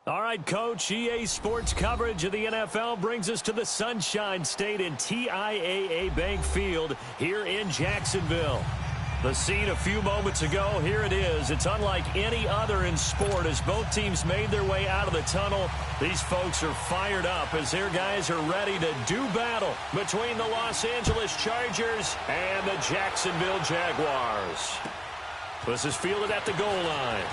All right, Coach, EA Sports coverage of the NFL brings us to the Sunshine State in TIAA Bank Field here in Jacksonville. The scene a few moments ago, here it is. It's unlike any other in sport as both teams made their way out of the tunnel. These folks are fired up as their guys are ready to do battle between the Los Angeles Chargers and the Jacksonville Jaguars. This is fielded at the goal line.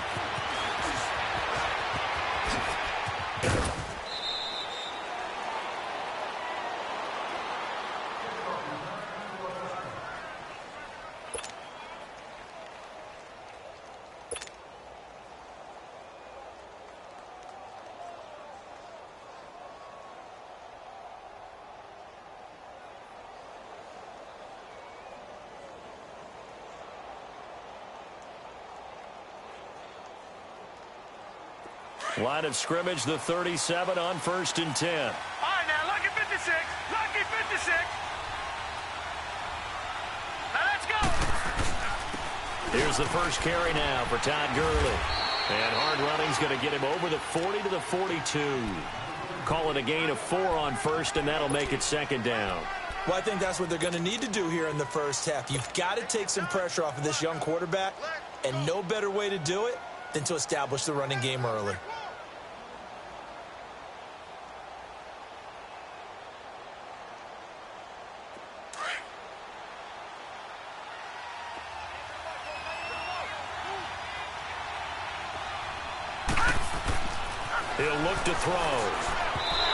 Line of scrimmage, the 37 on 1st and 10. All right, now, lucky 56. Lucky 56. Now, let's go. Here's the first carry now for Todd Gurley. And hard running's going to get him over the 40 to the 42. Call it a gain of 4 on 1st, and that'll make it 2nd down. Well, I think that's what they're going to need to do here in the first half. You've got to take some pressure off of this young quarterback, and no better way to do it than to establish the running game early. He'll look to throw.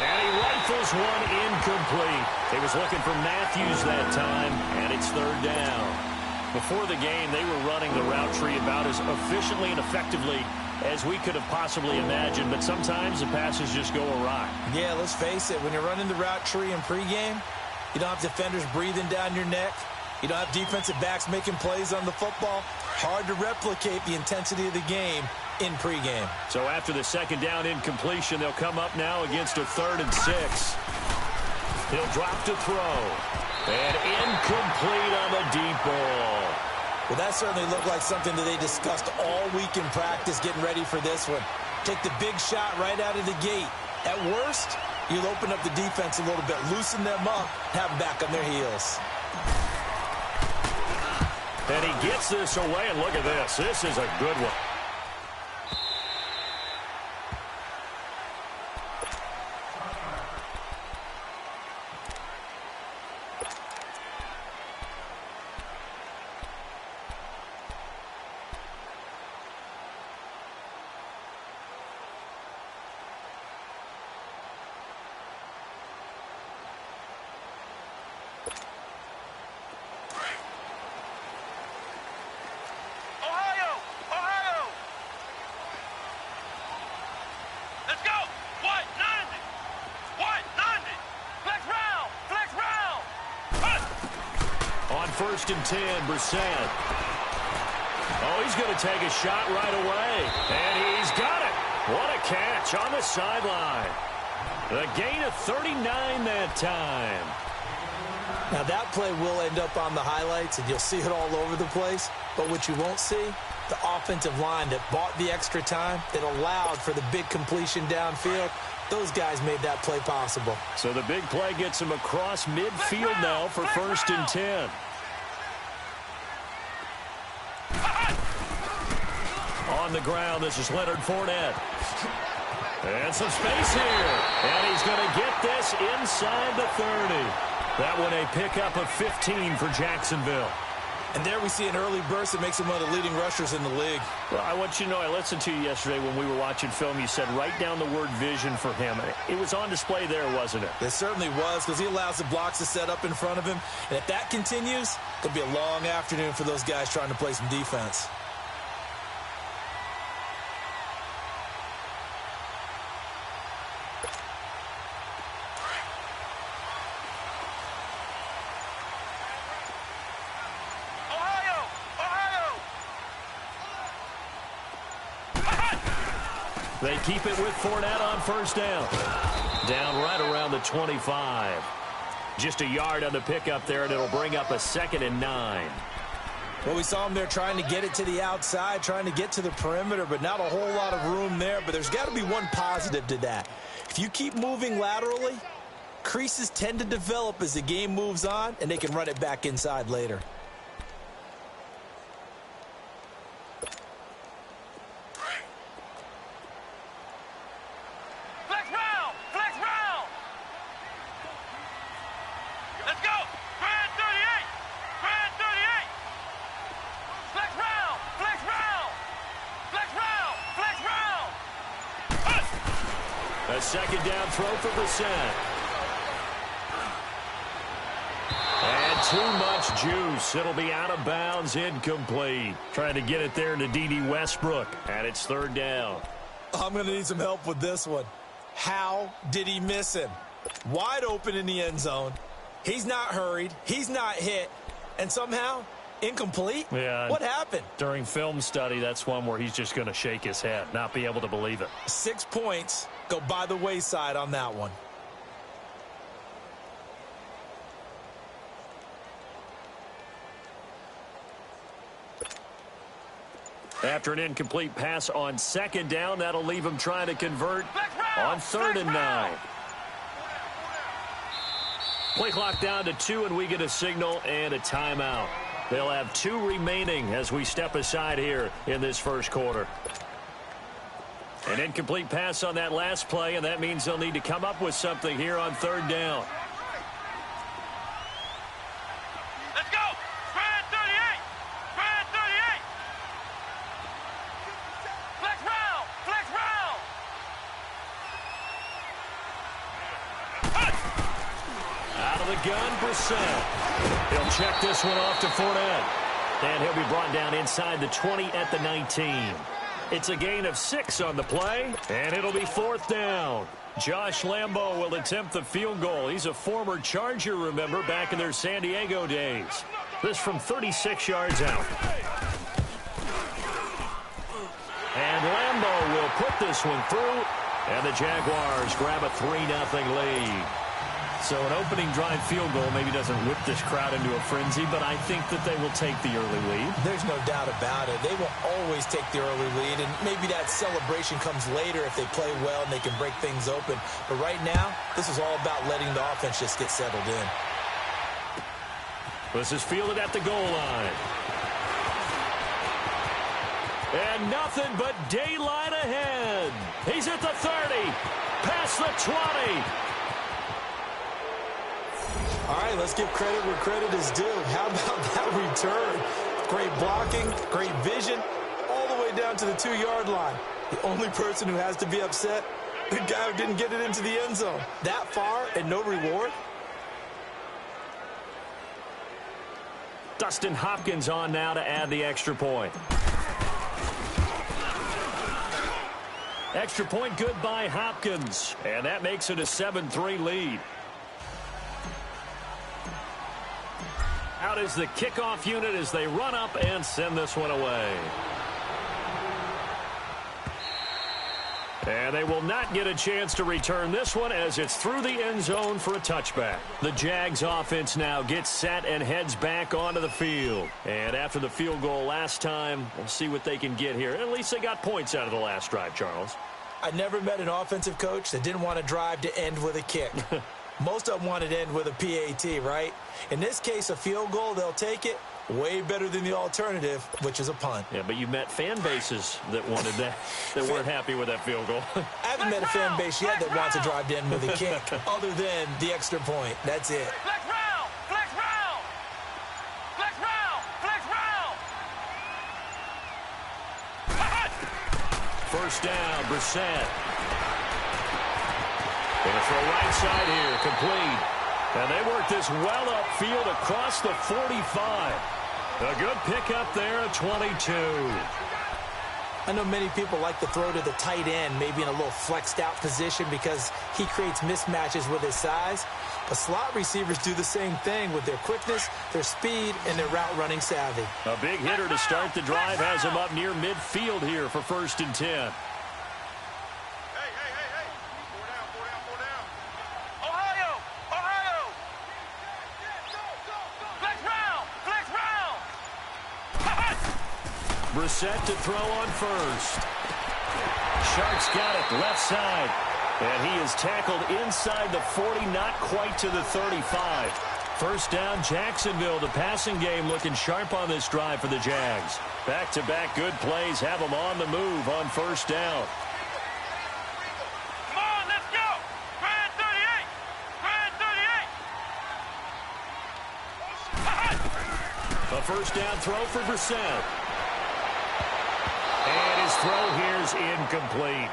And he rifles one incomplete. He was looking for Matthews that time, and it's 3rd down. Before the game, they were running the route tree about as efficiently and effectively as we could have possibly imagined, but sometimes the passes just go awry. Yeah, let's face it. When you're running the route tree in pregame, you don't have defenders breathing down your neck. You don't have defensive backs making plays on the football. Hard to replicate the intensity of the game in pregame. So after the 2nd down incompletion, they'll come up now against a 3rd and 6. He'll drop to throw. And incomplete on the deep ball. Well, that certainly looked like something that they discussed all week in practice getting ready for this one. Take the big shot right out of the gate. At worst, you'll open up the defense a little bit, loosen them up, have them back on their heels. And he gets this away, and look at this. This is a good one. First and 10, Brissett. Oh, he's going to take a shot right away. And he's got it. What a catch on the sideline. The gain of 39 that time. Now, that play will end up on the highlights, and you'll see it all over the place. But what you won't see, the offensive line that bought the extra time, that allowed for the big completion downfield. Those guys made that play possible. So the big play gets him across midfield now for 1st and 10. On the ground, this is Leonard Fournette. And some space here. And he's going to get this inside the 30. That one a pickup of 15 for Jacksonville. And there we see an early burst that makes him one of the leading rushers in the league. Well, I want you to know, I listened to you yesterday when we were watching film. You said write down the word vision for him. It was on display there, wasn't it? It certainly was, because he allows the blocks to set up in front of him. And if that continues, it'll be a long afternoon for those guys trying to play some defense. They keep it with Fournette on 1st down. Down right around the 25. Just a yard on the pickup there, and it'll bring up a 2nd and 9. Well, we saw him there trying to get it to the outside, trying to get to the perimeter, but not a whole lot of room there. But there's got to be one positive to that. If you keep moving laterally, creases tend to develop as the game moves on, and they can run it back inside later. Flex round! Flex round! Let's go! Grand 38! Grand 38! Flex round! Flex round! Flex round! Flex round! A second down throw for Brissett. And too much juice. It'll be out of bounds, incomplete. Trying to get it there to D.D. Westbrook. And it's third down. I'm going to need some help with this one. How did he miss him? Wide open in the end zone. He's not hurried. He's not hit. And somehow, incomplete? Yeah. What happened? During film study, that's one where he's just going to shake his head, not be able to believe it. 6 points go by the wayside on that one. After an incomplete pass on second down, that'll leave him trying to convert on third and 9. Play clock down to 2, and we get a signal and a timeout. They'll have 2 remaining as we step aside here in this first quarter. An incomplete pass on that last play, and that means they'll need to come up with something here on third down. Let's go! Grand 38! Grand 38! Flex round! Flex round! Out of the gun, Brissett. He'll check this one off to Fournette. And he'll be brought down inside the 20 at the 19. It's a gain of 6 on the play, and it'll be fourth down. Josh Lambo will attempt the field goal. He's a former Charger, remember, back in their San Diego days. This from 36 yards out. And Lambo will put this one through, and the Jaguars grab a 3-0 lead. So an opening drive field goal maybe doesn't whip this crowd into a frenzy, but I think that they will take the early lead. There's no doubt about it. They will always take the early lead, and maybe that celebration comes later if they play well and they can break things open. But right now, this is all about letting the offense just get settled in. This is fielded at the goal line. And nothing but daylight ahead. He's at the 30, past the 20. All right, let's give credit where credit is due. How about that return? Great blocking, great vision, all the way down to the 2-yard line. The only person who has to be upset, the guy who didn't get it into the end zone. That far and no reward? Dustin Hopkins on now to add the extra point. Extra point good by Hopkins, and that makes it a 7-3 lead. Out is the kickoff unit as they run up and send this one away. And they will not get a chance to return this one as it's through the end zone for a touchback. The Jags offense now gets set and heads back onto the field. And after the field goal last time, we'll see what they can get here. At least they got points out of the last drive, Charles. I never met an offensive coach that didn't want to drive to end with a kick. Most of them wanted to end with a PAT, right? In this case, a field goal, they'll take it. Way better than the alternative, which is a punt. Yeah, but you met fan bases that wanted that, that weren't happy with that field goal. I haven't met a fan base yet that wants to drive to end with a kick, other than the extra point. That's it. Flex round! Flex round! Flex round! Flex round! First down, Brissett. Going to throw right side here, complete. And they work this well upfield across the 45. A good pickup there at 22. I know many people like to throw to the tight end, maybe in a little flexed out position because he creates mismatches with his size. But slot receivers do the same thing with their quickness, their speed, and their route running savvy. A big hitter to start the drive has him up near midfield here for 1st and 10. Brissett to throw on first. Sharks got it left side. And he is tackled inside the 40, not quite to the 35. First down, Jacksonville. The passing game looking sharp on this drive for the Jags. Back-to-back good plays have them on the move on first down. Come on, let's go. Grand 38. Grand 38. A first down throw for Brissett. And his throw here is incomplete.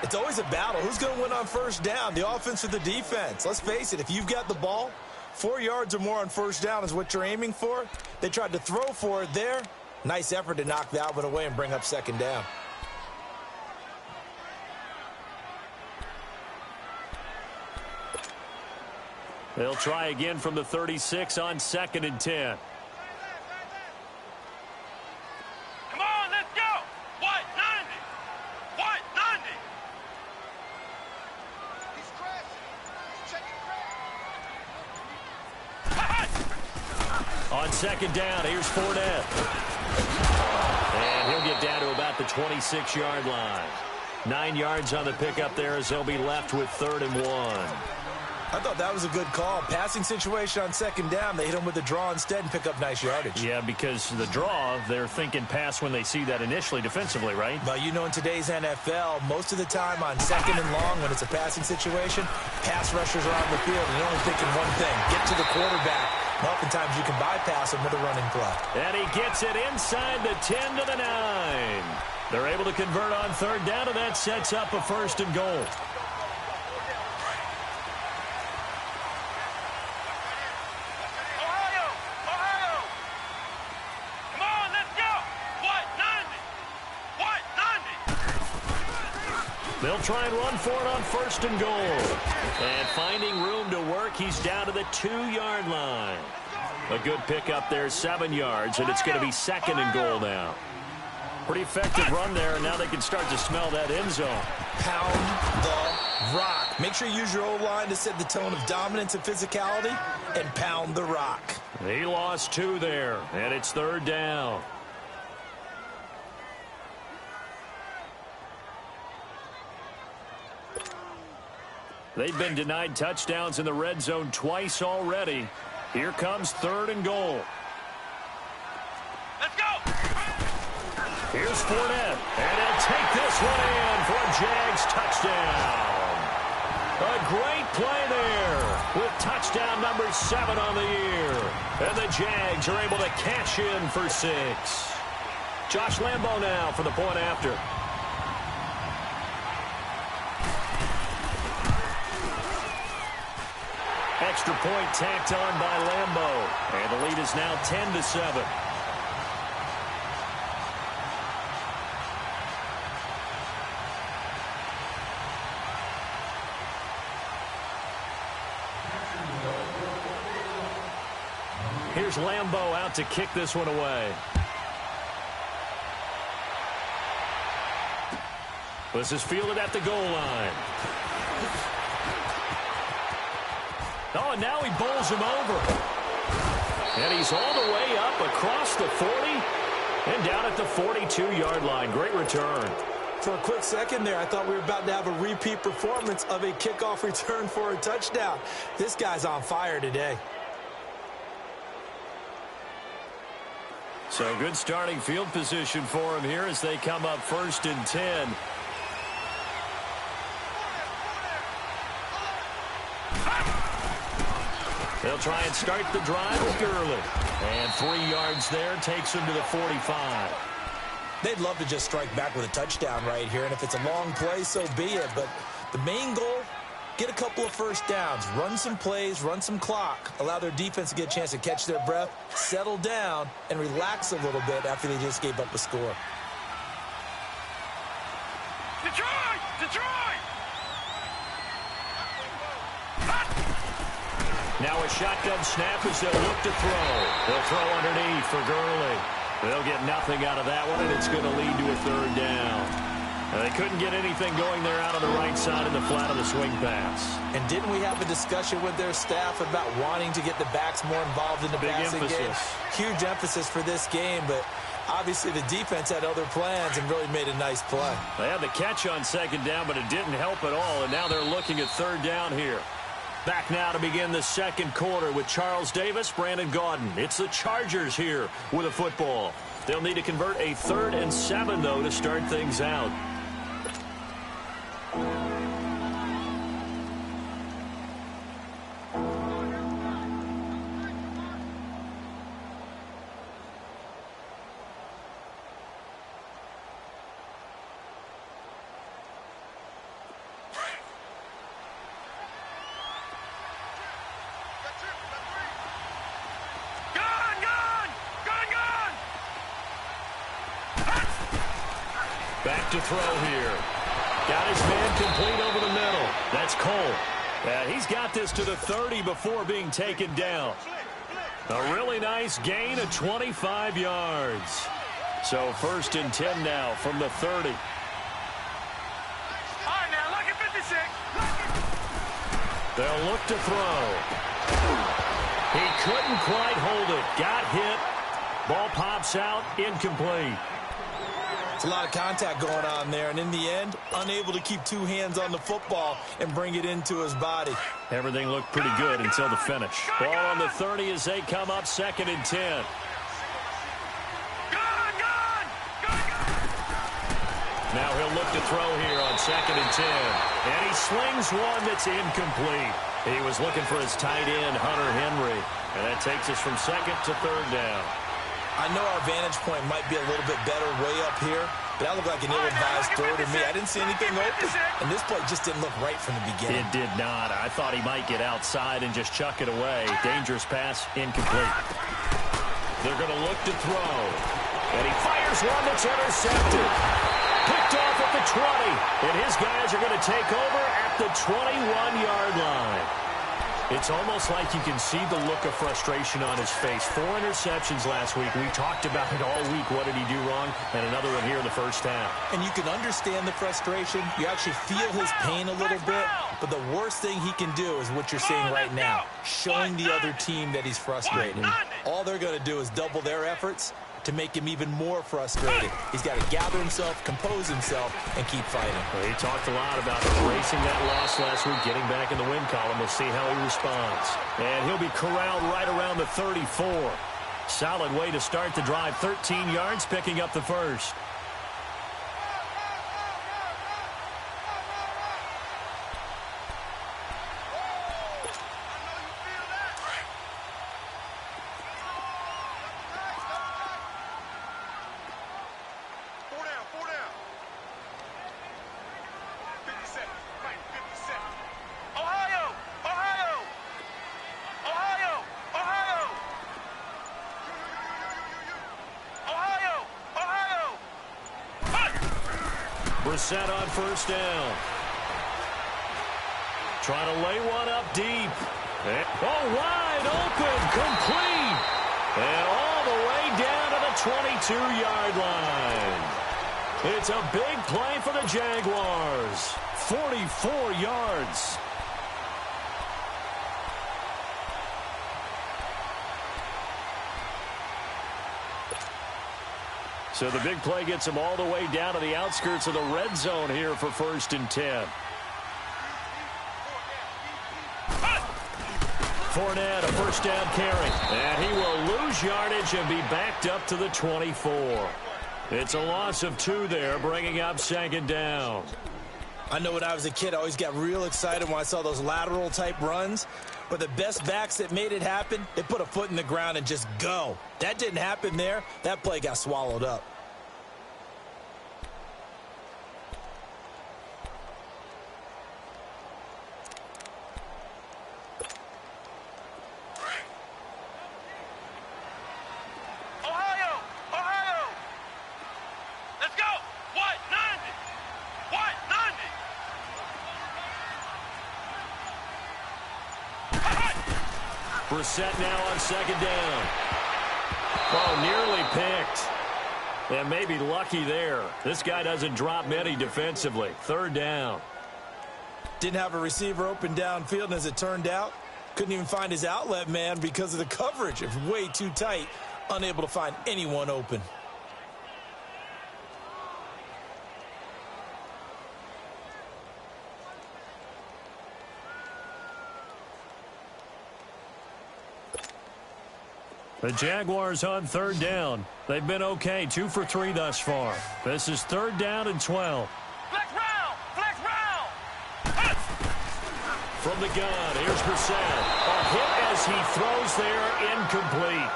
It's always a battle. Who's going to win on first down, the offense or the defense? Let's face it, if you've got the ball, 4 yards or more on first down is what you're aiming for. They tried to throw for it there. Nice effort to knock that one away and bring up second down. They'll try again from the 36 on 2nd and 10. Come on, let's go. White 90. White 90. He's crashing. He's checking crash. On 2nd down, here's Fournette. And he'll get down to about the 26-yard line. 9 yards on the pickup there as they'll be left with 3rd and 1. I thought that was a good call. Passing situation on 2nd down. They hit him with the draw instead and pick up nice yardage. Yeah, because the draw, they're thinking pass when they see that initially defensively, right? But you know, in today's NFL, most of the time on 2nd and long, when it's a passing situation, pass rushers are on the field and you're only thinking one thing, get to the quarterback. And oftentimes you can bypass him with a running play. And he gets it inside the 10 to the 9. They're able to convert on 3rd down, and that sets up a 1st and goal. They'll try and run for it on 1st and goal. And finding room to work, he's down to the 2-yard line. A good pickup there, 7 yards, and it's going to be 2nd and goal now. Pretty effective run there, and now they can start to smell that end zone. Pound the rock. Make sure you use your O-line to set the tone of dominance and physicality, and pound the rock. He lost 2 there, and it's 3rd down. They've been denied touchdowns in the red zone twice already. Here comes 3rd and goal. Let's go. Here's Fournette, and he'll take this one in for a Jags touchdown. A great play there with touchdown number 7 on the year. And the Jags are able to cash in for 6. Josh Lambo now for the point after. Extra point tacked on by Lambo. And the lead is now 10-7. Here's Lambo out to kick this one away. This is fielded at the goal line. Oh, and now he bowls him over. And he's all the way up across the 40 and down at the 42-yard line. Great return. For a quick second there, I thought we were about to have a repeat performance of a kickoff return for a touchdown. This guy's on fire today. So good starting field position for him here as they come up 1st and 10. They'll try and start the drive with Gurley. And 3 yards there takes him to the 45. They'd love to just strike back with a touchdown right here, and if it's a long play, so be it. But the main goal, get a couple of first downs, run some plays, run some clock, allow their defense to get a chance to catch their breath, settle down, and relax a little bit after they just gave up a score. Detroit! Detroit! Now a shotgun snap as they'll look to throw. They'll throw underneath for Gurley. They'll get nothing out of that one, and it's going to lead to a 3rd down. Now, they couldn't get anything going there out on the right side in the flat of the swing pass. And didn't we have a discussion with their staff about wanting to get the backs more involved in the passing game? Huge emphasis for this game, but Obviously, the defense had other plans and really made a nice play. They had the catch on second down, but it didn't help at all, and now they're looking at third down here. Back now to begin the second quarter with Charles Davis, Brandon Gaudin. It's the Chargers here with a football. They'll need to convert a 3rd and 7, though, to start things out. Back to throw here. Got his man complete over the middle. That's Cole. He's got this to the 30 before being taken down. A really nice gain of 25 yards. So 1st and 10 now from the 30. All right, now, look at 56. They'll look to throw. He couldn't quite hold it. Got hit. Ball pops out. Incomplete. It's a lot of contact going on there, and in the end, unable to keep 2 hands on the football and bring it into his body. Everything looked pretty good until the finish. Ball on the 30 as they come up 2nd and 10. Now he'll look to throw here on 2nd and 10. And he slings one that's incomplete. He was looking for his tight end, Hunter Henry. And that takes us from 2nd to 3rd down. I know our vantage point might be a little bit better way up here, but that looked like an ill-advised throw to me. I didn't see anything open, and this play just didn't look right from the beginning. It did not. I thought he might get outside and just chuck it away. Dangerous pass, incomplete. They're going to look to throw. And he fires one that's intercepted. Picked off at the 20. And his guys are going to take over at the 21-yard line. It's almost like you can see the look of frustration on his face. 4 interceptions last week. We talked about it all week. What did he do wrong? And another one here in the first half. And you can understand the frustration. You actually feel his pain a little bit. But the worst thing he can do is what you're seeing right now, showing the other team that he's frustrated. All they're going to do is double their efforts to make him even more frustrated. He's got to gather himself, compose himself, and keep fighting. Well, he talked a lot about erasing that loss last week, getting back in the win column. We'll see how he responds. And he'll be corralled right around the 34. Solid way to start the drive. 13 yards, picking up the first. Set on first down. Trying to lay one up deep. Oh, wide open, complete. And all the way down to the 22-yard line. It's a big play for the Jaguars. 44 yards. So the big play gets him all the way down to the outskirts of the red zone here for 1st and 10. Fournette, a first down carry. And he will lose yardage and be backed up to the 24. It's a loss of 2 there, bringing up 2nd down. I know when I was a kid, I always got real excited when I saw those lateral-type runs. But the best backs that made it happen, they put a foot in the ground and just go. That didn't happen there. That play got swallowed up. Brissett now on 2nd down. Oh, nearly picked. And maybe lucky there. This guy doesn't drop many defensively. 3rd down. Didn't have a receiver open downfield, and as it turned out, couldn't even find his outlet man because of the coverage. It was way too tight, unable to find anyone open. The Jaguars on third down. They've been okay, 2 for 3 thus far. This is third down and 12. Flex round! Flex round! From the gun, here's Brissett. A hit as he throws there, incomplete.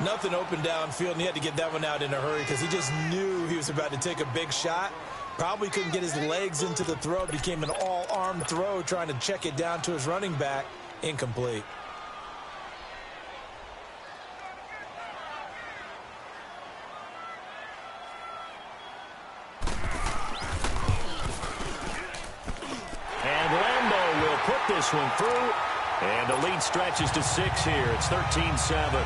Nothing open downfield, and he had to get that one out in a hurry because he just knew he was about to take a big shot. Probably couldn't get his legs into the throw. Became an all-arm throw trying to check it down to his running back. Incomplete. And Lambeau will put this one through. And the lead stretches to 6 here. It's 13-7.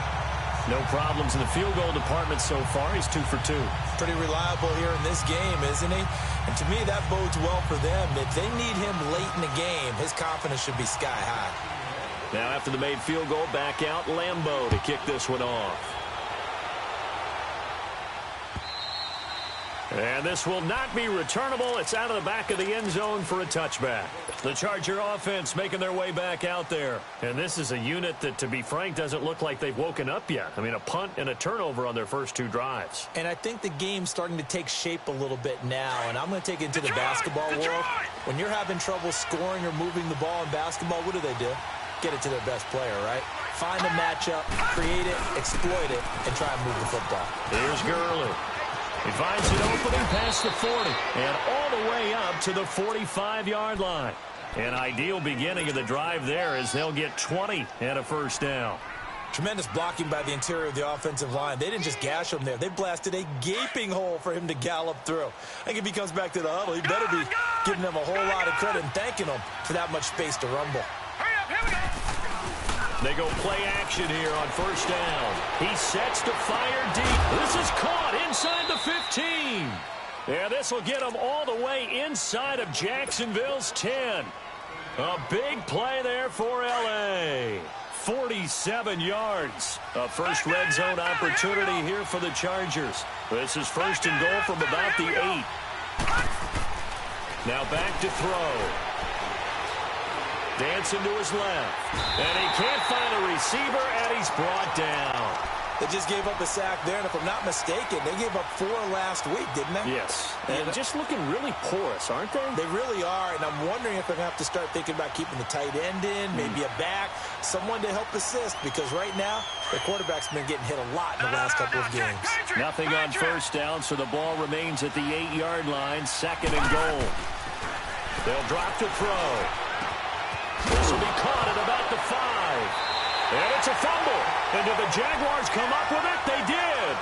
No problems in the field goal department so far. He's 2 for 2. Pretty reliable here in this game, isn't he? And to me, that bodes well for them. If they need him late in the game, his confidence should be sky high. Now after the made field goal, back out Lambeau to kick this one off. And this will not be returnable. It's out of the back of the end zone for a touchback. The Charger offense making their way back out there. And this is a unit that, to be frank, doesn't look like they've woken up yet. I mean, a punt and a turnover on their first 2 drives. And I think the game's starting to take shape a little bit now. And I'm going to take it into the basketball world. When you're having trouble scoring or moving the ball in basketball, what do? Get it to their best player, right? Find a matchup, create it, exploit it, and try and move the football. Here's Gurley. He finds an opening past the 40 and all the way up to the 45-yard line. An ideal beginning of the drive there as they'll get 20 and a first down. Tremendous blocking by the interior of the offensive line. They didn't just gash him there. They blasted a gaping hole for him to gallop through. I think if he comes back to the huddle, he better be giving them a whole lot of credit and thanking them for that much space to rumble. Hurry up, here we go! They go play action here on first down. He sets to fire deep. This is caught inside the 15. Yeah, this will get him all the way inside of Jacksonville's 10. A big play there for L.A. 47 yards. A first red zone opportunity here for the Chargers. This is first and goal from about the 8. Now back to throw. Dancing to his left. And he can't find a receiver, and he's brought down. They just gave up a sack there, and if I'm not mistaken, they gave up 4 last week, didn't they? Yes. And just looking really porous, aren't they? They really are, and I'm wondering if they're going to have to start thinking about keeping the tight end in, maybe a back, someone to help assist, because right now, the quarterback's been getting hit a lot in the last couple of games. Nothing on first down, so the ball remains at the 8-yard line, second and goal. They'll drop to throw. This will be caught at about the 5. And it's a fumble. And did the Jaguars come up with it? They did.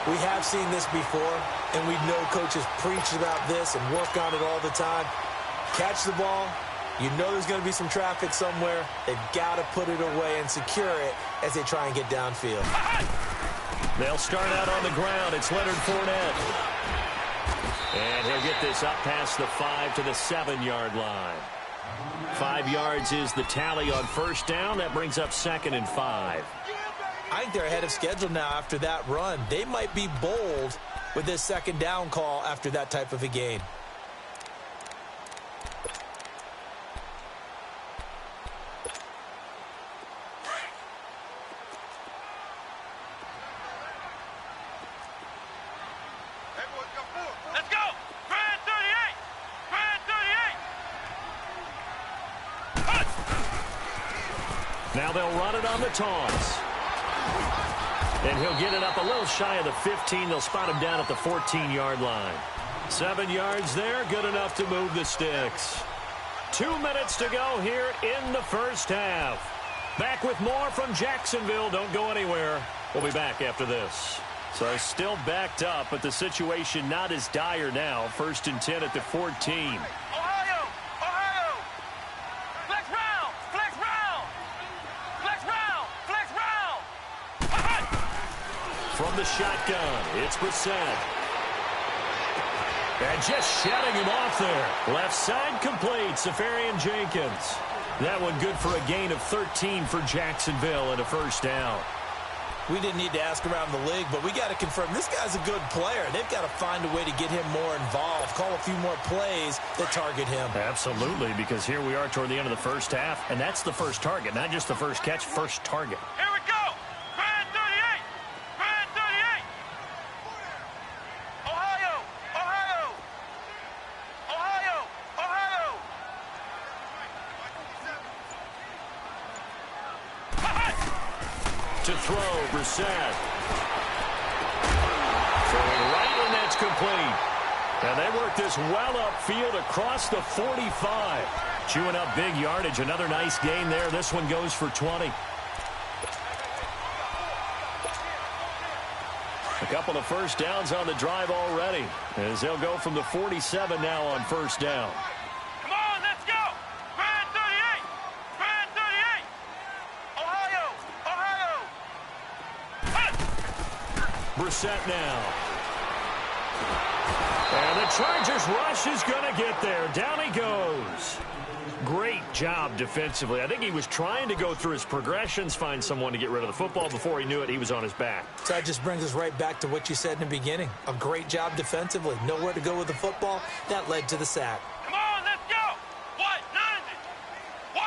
We have seen this before, and we know coaches preach about this and work on it all the time. Catch the ball. You know there's going to be some traffic somewhere. They've got to put it away and secure it as they try and get downfield. They'll start out on the ground. It's Leonard Fournette. And he'll get this up past the 5 to the 7-yard line. 5 yards is the tally on first down. That brings up second and 5. I think they're ahead of schedule now after that run. They might be bold with this second down call after that type of a game. Let's go! Grand 38! Grand 38! Now they'll run it on the taunts. And he'll get it up a little shy of the 15. They'll spot him down at the 14-yard line. 7 yards there, good enough to move the sticks. 2 minutes to go here in the first half. Back with more from Jacksonville. Don't go anywhere. We'll be back after this. So still backed up, but the situation not as dire now. First and 10 at the 14. Ohio! Ohio! Flex round! Flex round! Flex round! Flex round! From the shotgun, it's Brissett. And just shutting him off there. Left side complete, Safarian Jenkins. That one good for a gain of 13 for Jacksonville and a first down. We didn't need to ask around the league, but we got to confirm this guy's a good player. They've got to find a way to get him more involved, call a few more plays that target him. Absolutely, because here we are toward the end of the first half, and that's the first target, not just the first catch, first target. Here we go! Grand 38! throw, Brissett. Throwing right, and that's complete. And they work this well upfield across the 45. Chewing up big yardage. Another nice gain there. This one goes for 20. A couple of first downs on the drive already, as they'll go from the 47 now on first down. Come on, let's go. Brand 38. Brand 38. Ohio. Brissett now. And the Chargers rush is going to get there. Down he goes. Great job defensively. I think he was trying to go through his progressions, find someone to get rid of the football. Before he knew it, he was on his back. So that just brings us right back to what you said in the beginning. A great job defensively. Nowhere to go with the football. That led to the sack. Come on, let's go. What? 90.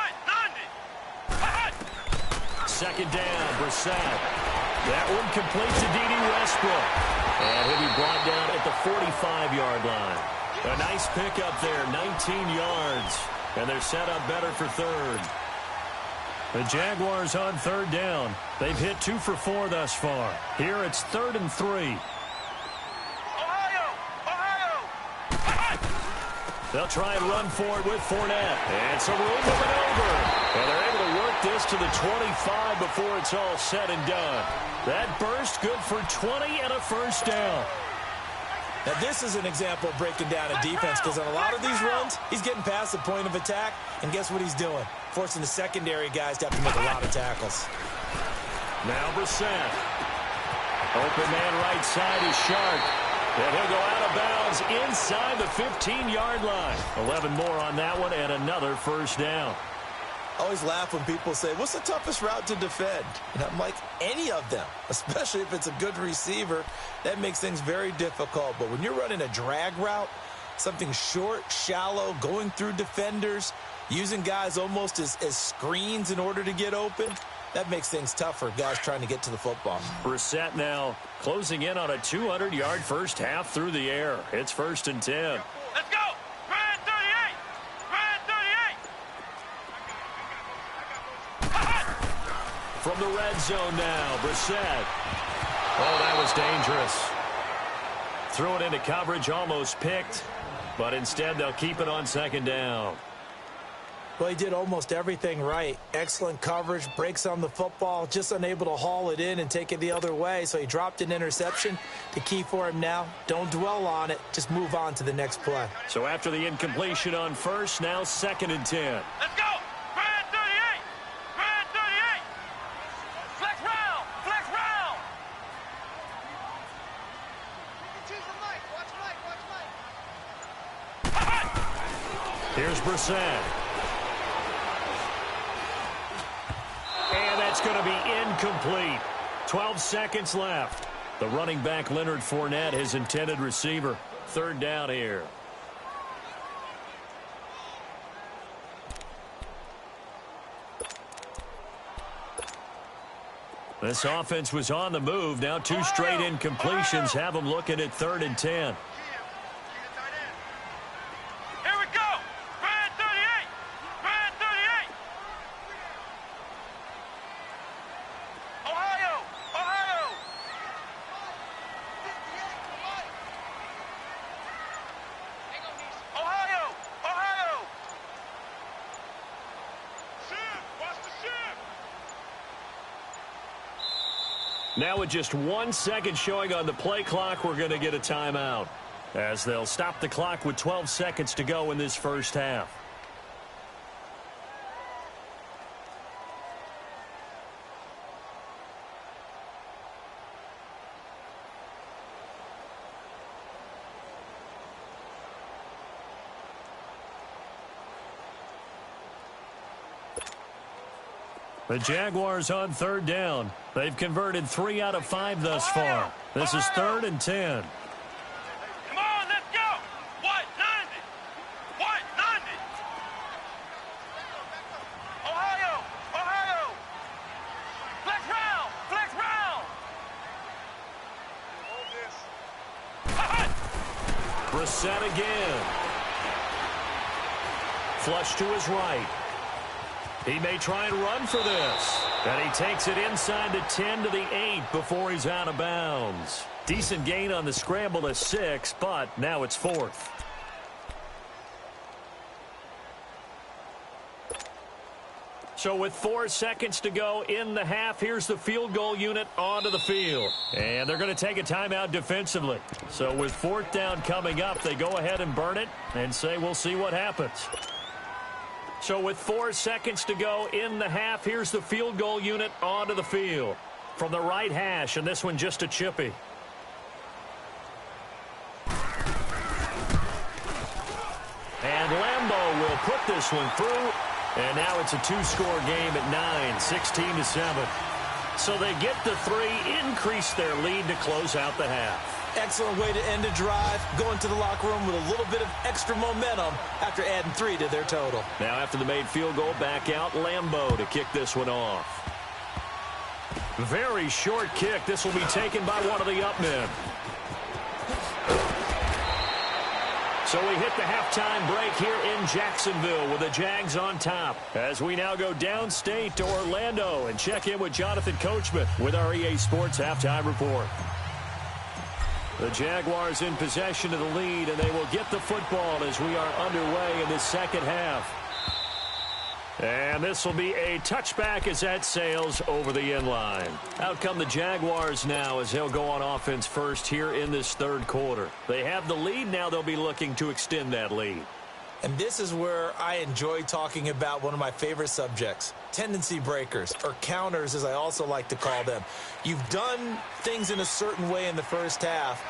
Second down, Brissett. That one complete to D.D. Westbrook. And he'll be brought down at the 45-yard line. A nice pickup there, 19 yards. And they're set up better for third. The Jaguars on third down. They've hit 2 for 4 thus far. Here it's 3rd and 3. Ohio. They'll try and run for it with Fournette. And some room to maneuver. And they're able to work this to the 25 before it's all said and done. That burst good for 20 and a first down. Now, this is an example of breaking down a defense, because on a lot of these runs, he's getting past the point of attack, and guess what he's doing? Forcing the secondary guys to have to make a lot of tackles. Now Brissett. Open man right side is Sharp. And he'll go out of bounds inside the 15-yard line. 11 more on that one, and another first down. I always laugh when people say, what's the toughest route to defend? And I'm like, any of them, especially if it's a good receiver. That makes things very difficult. But when you're running a drag route, something short, shallow, going through defenders, using guys almost as screens in order to get open, that makes things tough for guys trying to get to the football. Brissett now closing in on a 200-yard first half through the air. It's 1st and 10. Let's go. Brand 38. Brand 38. From the red zone now, Brissett. Oh, that was dangerous. Threw it into coverage, almost picked, but instead they'll keep it on 2nd down. Well, he did almost everything right. Excellent coverage, breaks on the football, just unable to haul it in and take it the other way. So he dropped an interception. The key for him now, don't dwell on it. Just move on to the next play. So after the incompletion on first, now 2nd and 10. Let's go. Brand 38. Brand 38. Flex round. Flex round. Here's Brissett. And that's going to be incomplete. 12 seconds left. The running back, Leonard Fournette, his intended receiver. 3rd down here. This offense was on the move. Now 2 straight incompletions have them looking at 3rd and 10. Here we go. Brand 38. Brand 38. Ohio. Watch the ship. Now with just 1 second showing on the play clock, we're going to get a timeout, as they'll stop the clock with 12 seconds to go in this first half. The Jaguars on 3rd down. They've converted 3 out of 5 thus far. This is 3rd and 10. Come on, let's go. What? 90. What? 90. Ohio. Flex round. Flex round. Brissett again. Flush to his right. He may try and run for this. And he takes it inside the 10 to the 8 before he's out of bounds. Decent gain on the scramble to 6, but now it's 4th. So with 4 seconds to go in the half, here's the field goal unit onto the field. And they're going to take a timeout defensively. So with 4th down coming up, they go ahead and burn it and say we'll see what happens. So with 4 seconds to go in the half, here's the field goal unit onto the field. From the right hash, and this one just a chippy. And Lambeau will put this one through. And now it's a 2-score game at 9, 16-7. So they get the 3, increase their lead to close out the half. Excellent way to end a drive, going to the locker room with a little bit of extra momentum after adding 3 to their total. Now after the made field goal, back out Lambeau to kick this one off. Very short kick. This will be taken by one of the up men. So we hit the halftime break here in Jacksonville with the Jags on top. As we now go downstate to Orlando and check in with Jonathan Coachman with our EA Sports Halftime Report. The Jaguars in possession of the lead, and they will get the football as we are underway in the second half. And this will be a touchback as that sails over the end line. Out come the Jaguars now as they'll go on offense first here in this third quarter. They have the lead now. They'll be looking to extend that lead. And this is where I enjoy talking about one of my favorite subjects, tendency breakers, or counters as I also like to call them. You've done things in a certain way in the first half,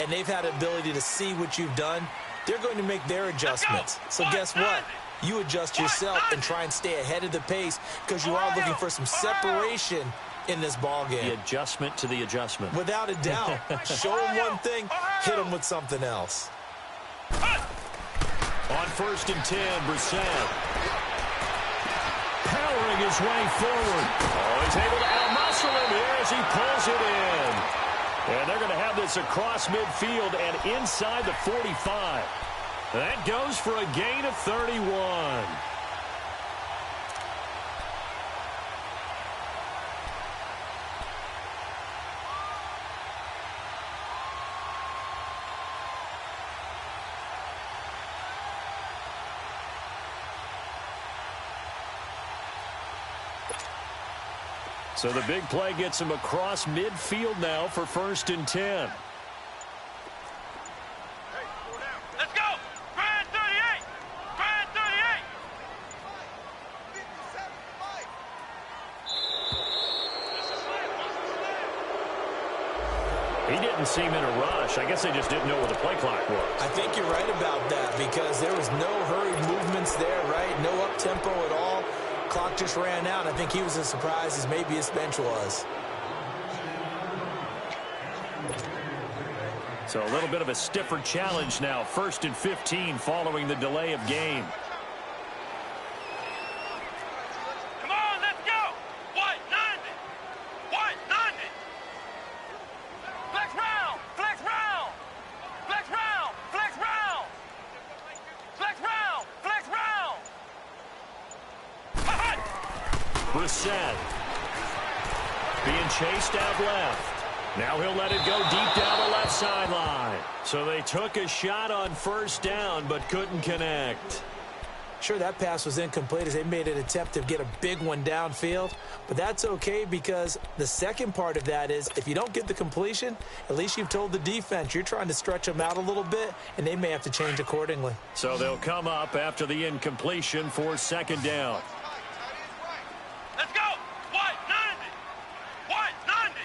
and they've had the ability to see what you've done. They're going to make their adjustments. So guess what? You adjust yourself and try and stay ahead of the pace because you are looking for some separation in this ball game. The adjustment to the adjustment. Without a doubt. Show them one thing, hit them with something else. On 1st and 10, Brissett. Powering his way forward. Oh, he's able to out-muscle him here as he pulls it in. And they're going to have this across midfield and inside the 45. That goes for a gain of 31. So the big play gets him across midfield now for 1st and 10. Let's go! Grand 38! Grand 38! He didn't seem in a rush. I guess they just didn't know where the play clock was. I think you're right about that because there was no hurried movements there, right? No up-tempo at all. Clock just ran out. I think he was as surprised as maybe his bench was. So a little bit of a stiffer challenge now. 1st and 15 following the delay of game. Come on, let's go! White 90! White 90! Flex round! Flex round! Flex round! Flex round! Flex round! Flex round! Brissett being chased out left. Now he'll let it go deep down the left sideline. So they took a shot on 1st down but couldn't connect. Sure, that pass was incomplete as they made an attempt to get a big one downfield. But that's okay because the second part of that is if you don't get the completion, at least you've told the defense you're trying to stretch them out a little bit, and they may have to change accordingly. So they'll come up after the incompletion for 2nd down. Let's go! White 90! White 90!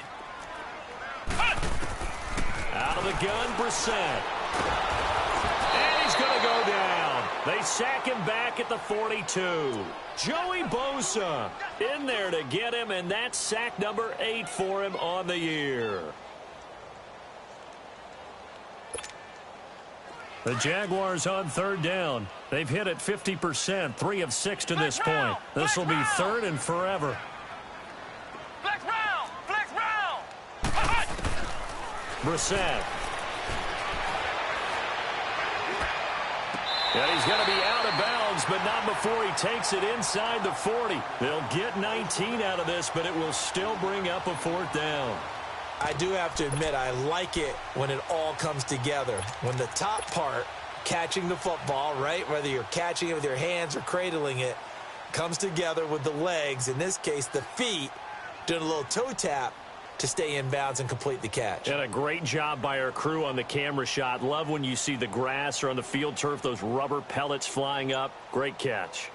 Out of the gun, Brissett. And he's going to go down. They sack him back at the 42. Joey Bosa in there to get him, and that's sack number 8 for him on the year. The Jaguars on 3rd down. They've hit it 50%, 3 of 6 to this point. This will be 3rd and forever. Flex round! Flex round! Brissett. And he's going to be out of bounds downs, but not before he takes it inside the 40. They'll get 19 out of this, but it will still bring up a 4th down. I do have to admit, I like it when it all comes together. When the top part, catching the football, right, whether you're catching it with your hands or cradling it, comes together with the legs, in this case the feet, doing a little toe tap to stay in bounds and complete the catch. And a great job by our crew on the camera shot. Love when you see the grass or on the field turf, those rubber pellets flying up. Great catch.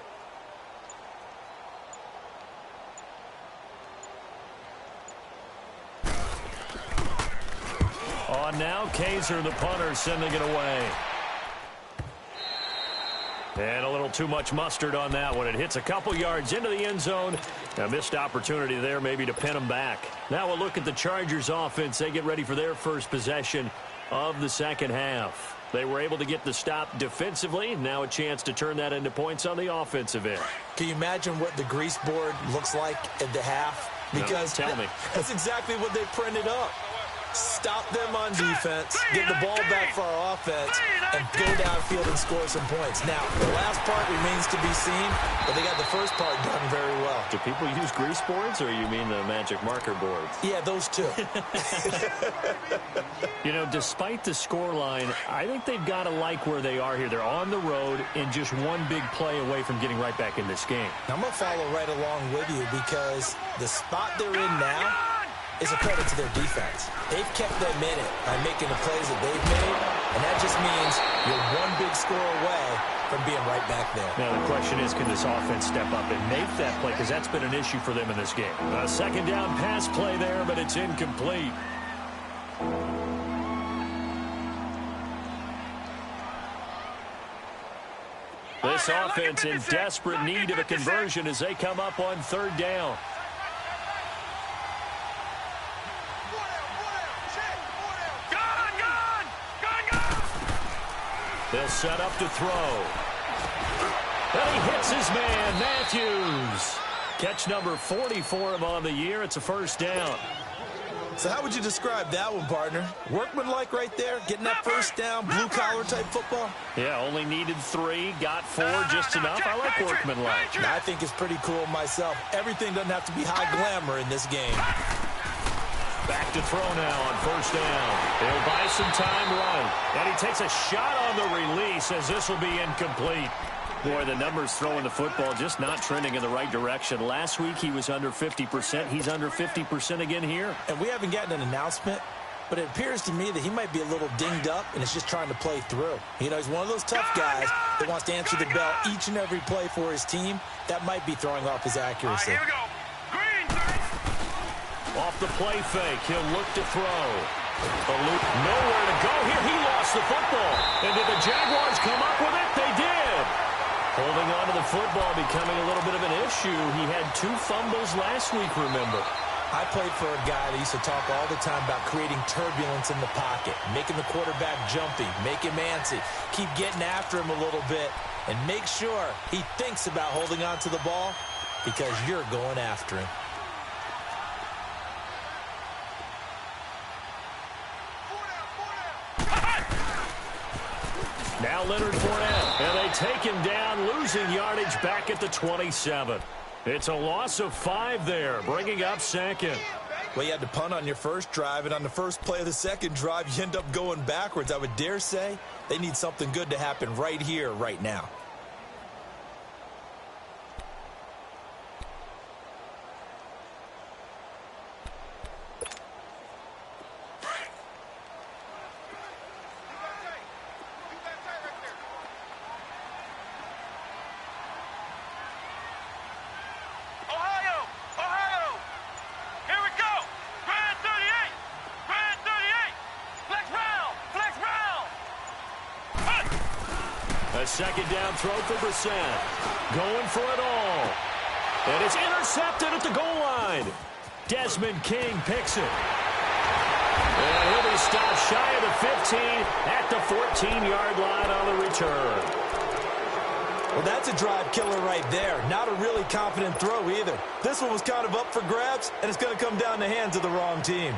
On now, Kaiser, the punter, sending it away. And a little too much mustard on that one. It hits a couple yards into the end zone. A missed opportunity there maybe to pin them back. Now we'll look at the Chargers offense. They get ready for their first possession of the second half. They were able to get the stop defensively. Now a chance to turn that into points on the offensive end. Can you imagine what the grease board looks like at the half? Because no, tell me. That's exactly what they printed up. Stop them on defense, get the ball back for our offense, and go downfield and score some points. Now, the last part remains to be seen, but they got the first part done very well. Do people use grease boards, or you mean the magic marker boards? Yeah, those two. You know, despite the scoreline, I think they've got to like where they are here. They're on the road and just one big play away from getting right back in this game. I'm going to follow right along with you because the spot they're in now is a credit to their defense. They've kept them in it by making the plays that they've made, and that just means you're one big score away from being right back there. Now, the question is, can this offense step up and make that play? Because that's been an issue for them in this game. A second down pass play there, but it's incomplete. This offense in desperate need of a conversion as they come up on 3rd down. They'll set up to throw. And he hits his man, Matthews. Catch number 40 for him on the year. It's a 1st down. So how would you describe that one, partner? Workmanlike right there, getting that 1st down, blue-collar type football? Yeah, only needed 3, got 4, just enough. I like workmanlike. I think it's pretty cool myself. Everything doesn't have to be high glamour in this game. Back to throw now on 1st down. He'll buy some time right. And he takes a shot on the release as this will be incomplete. Boy, the numbers throwing the football just not trending in the right direction. Last week he was under 50%. He's under 50% again here. And we haven't gotten an announcement, but it appears to me that he might be a little dinged up and is just trying to play through. You know, he's one of those tough guys that wants to answer the bell each and every play for his team. That might be throwing off his accuracy. Here we go. Off the play fake, he'll look to throw. A loop, nowhere to go here. He lost the football. And did the Jaguars come up with it? They did. Holding on to the football becoming a little bit of an issue. He had 2 fumbles last week, remember. I played for a guy that used to talk all the time about creating turbulence in the pocket, making the quarterback jumpy, make him antsy, keep getting after him a little bit, and make sure he thinks about holding on to the ball because you're going after him. Now Leonard Fournette, and they take him down, losing yardage back at the 27. It's a loss of 5 there, bringing up 2nd. Well, you had to punt on your first drive, and on the first play of the second drive, you end up going backwards. I would dare say they need something good to happen right here, right now. A second down throw for Brissett. Going for it all. And it's intercepted at the goal line. Desmond King picks it. And he'll be stopped shy of the 15 at the 14-yard line on the return. Well, that's a drive killer right there. Not a really confident throw either. This one was kind of up for grabs, and it's going to come down the hands of the wrong team.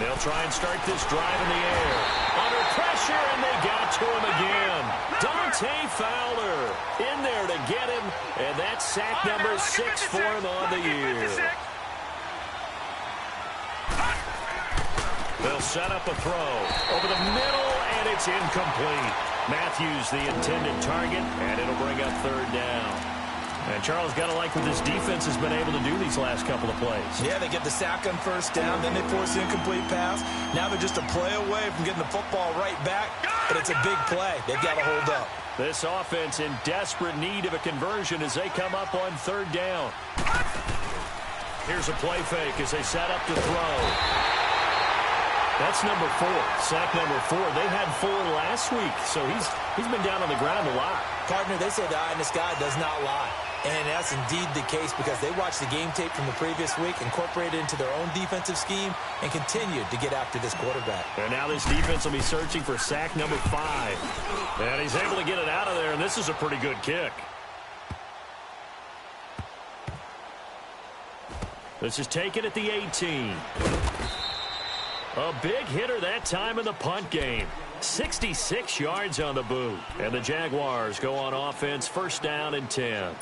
They'll try and start this drive in the air. Under pressure, and they got to him again. Dante Fowler in there to get him, and that's sack number 6 for him on the year. They'll set up a throw over the middle, and it's incomplete. Matthews the intended target, and it'll bring up 3rd down. And Charles, got to like what this defense has been able to do these last couple of plays. Yeah, they get the sack on 1st down, then they force the incomplete pass. Now they're just a play away from getting the football right back, but it's a big play. They've got to hold up. This offense in desperate need of a conversion as they come up on 3rd down. Here's a play fake as they set up to throw. That's number 4, sack number 4. They had 4 last week, so he's been down on the ground a lot. Partner, they say the eye in the sky does not lie. And that's indeed the case because they watched the game tape from the previous week, incorporated it into their own defensive scheme, and continued to get after this quarterback. And now this defense will be searching for sack number 5. And he's able to get it out of there, and this is a pretty good kick. This is taken at the 18. A big hitter that time in the punt game. 66 yards on the boot. And the Jaguars go on offense, 1st down and 10.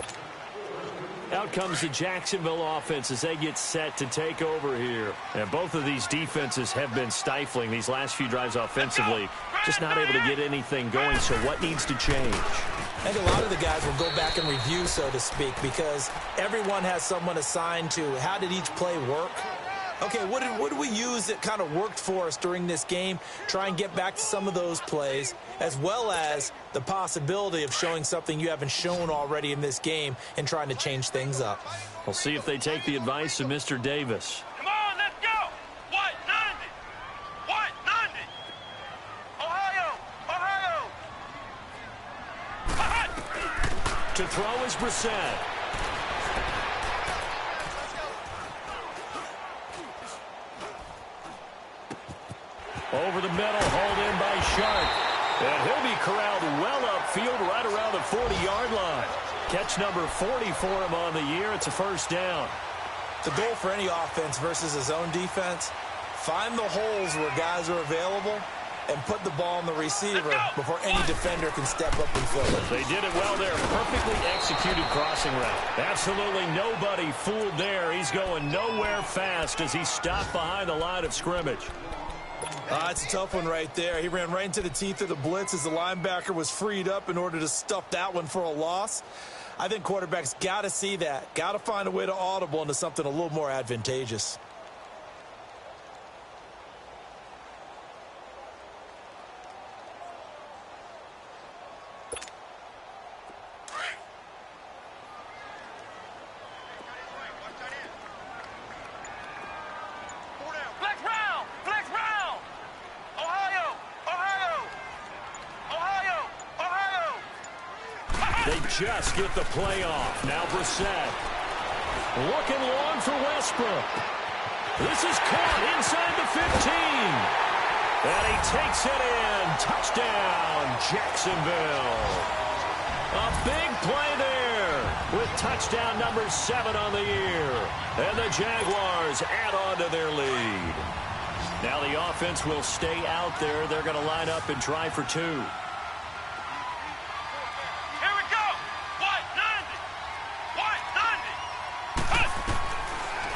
Out comes the Jacksonville offense as they get set to take over here. And both of these defenses have been stifling these last few drives offensively. Just not able to get anything going, so what needs to change? I think a lot of the guys will go back and review, so to speak, because everyone has someone assigned to how did each play work. Okay, what did we use that kind of worked for us during this game? Try and get back to some of those plays, as well as the possibility of showing something you haven't shown already in this game and trying to change things up. We'll see if they take the advice of Mr. Davis. Come on, let's go. White 90. White 90. Ohio. Ohio. To throw is Brissett. Over the middle, hauled in by Sharp. And he'll be corralled well upfield right around the 40-yard line. Catch number 40 for him on the year. It's a 1st down. The goal for any offense versus a zone defense, find the holes where guys are available and put the ball on the receiver before any defender can step up and fill it. They did it well there. Perfectly executed crossing route. Absolutely nobody fooled there. He's going nowhere fast as he stopped behind the line of scrimmage. It's a tough one right there. He ran right into the teeth of the blitz as the linebacker was freed up in order to stuff that one for a loss. I think quarterbacks got to see that. Got to find a way to audible into something a little more advantageous. Just get the play off. Now Brissett. Looking long for Westbrook. This is caught inside the 15. And he takes it in. Touchdown, Jacksonville. A big play there with touchdown number 7 on the year. And the Jaguars add on to their lead. Now the offense will stay out there. They're going to line up and try for 2.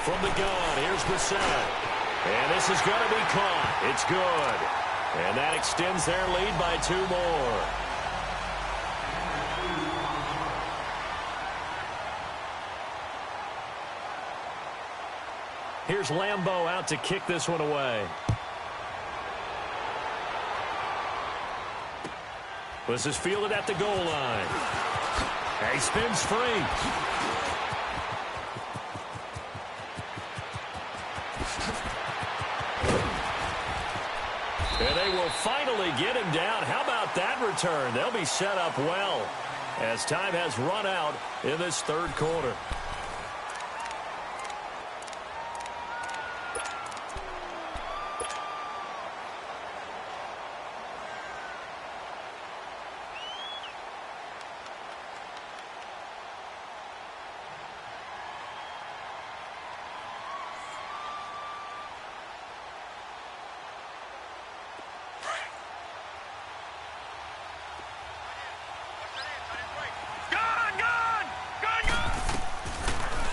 From the gun, here's Brissett. And this is going to be caught. It's good. And that extends their lead by 2 more. Here's Lambeau out to kick this one away. This is fielded at the goal line. He spins free. And they will finally get him down. How about that return? They'll be set up well as time has run out in this 3rd quarter.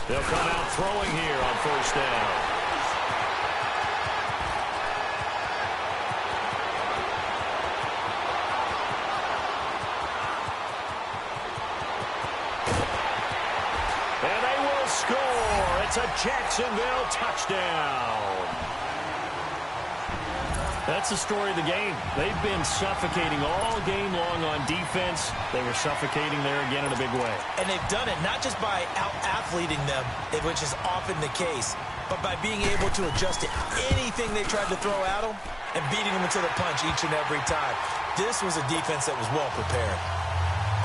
They'll come out throwing here on first down. Score! It's a Jacksonville touchdown. That's the story of the game. They've been suffocating all game long on defense. They were suffocating there again in a big way. And they've done it not just by out-athleting them, which is often the case, but by being able to adjust to anything they tried to throw at them and beating them into the punch each and every time. This was a defense that was well prepared.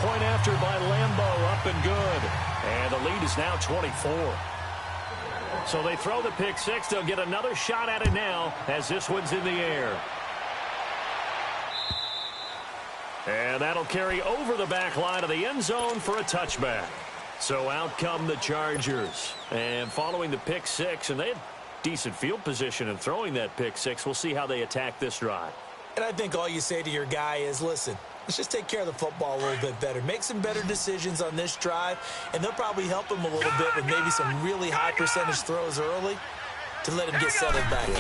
Point after by Lambeau, up and good. And the lead is now 24. So they throw the pick six. They'll get another shot at it now as this one's in the air. And that'll carry over the back line of the end zone for a touchback. So out come the Chargers. And following the pick six, and they had decent field position in throwing that pick six. We'll see how they attack this drive. And I think all you say to your guy is, listen, let's just take care of the football a little bit better. Make some better decisions on this drive, and they'll probably help him a little bit with maybe some really high percentage throws early to let him get settled back in.